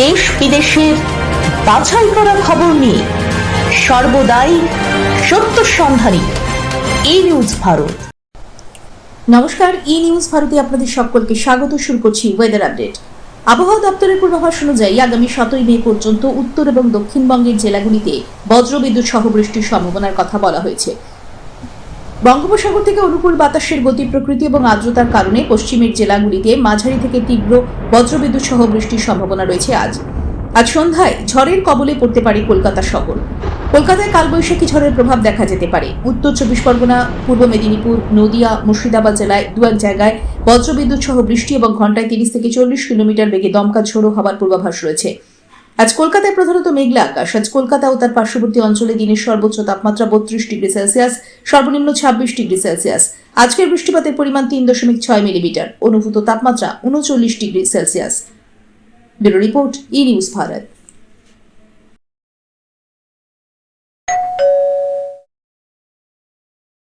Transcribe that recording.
দেশ বিদেশের বাছাই করা খবর নিয়ে সর্বদাই সত্য সন্ধানী ই নিউজ ভারত। নমস্কার, ই নিউজ ভারতে আপনাদের সকলকে স্বাগত। শুরু করছি ওয়েদার আপডেট। আবহাওয়া দপ্তরের পূর্বাভাস অনুযায়ী আগামী 7 মে পর্যন্ত উত্তর এবং দক্ষিণবঙ্গের জেলাগুলিতে বজ্রবিদ্যুৎ সহ বৃষ্টির সম্ভাবনার কথা বলা হয়েছে। বঙ্গোপসাগর থেকে অনুকূল বাতাসের গতি প্রকৃতি এবং আর্দ্রতার কারণে পশ্চিমের জেলাগুলিতে মাঝারি থেকে তীব্র বজ্রবিদ্যুৎ সহ বৃষ্টির সম্ভাবনা রয়েছে। আজ সন্ধ্যায় ঝড়ের কবলে পড়তে পারে কলকাতা শহর। কলকাতায় কালবৈশাখী ঝড়ের প্রভাব দেখা যেতে পারে। উত্তর 24 পরগনা, পূর্ব মেদিনীপুর, নদিয়া, মুর্শিদাবাদ জেলায় দু এক জায়গায় বজ্রবিদ্যুৎ সহ বৃষ্টি এবং ঘন্টায় 30 থেকে 40 কিলোমিটার বেগে দমকা ঝোড়ো হওয়ার পূর্বাভাস রয়েছে। আজ কলকাতায় প্রধানত মেঘলা আকাশ। আজ কলকাতা ও তার পার্শ্ববর্তী অঞ্চলে দিনের সর্বোচ্চ তাপমাত্রা 32 ডিগ্রি সেলসিয়াস, সর্বনিম্ন 26 ডিগ্রি সেলসিয়াস। আজকের বৃষ্টিপাতের পরিমাণ 3.6 মিলিমিটার, অনুভূত তাপমাত্রা 39 ডিগ্রি সেলসিয়াস। ব্যুরো রিপোর্ট, ই নিউজ ভারত।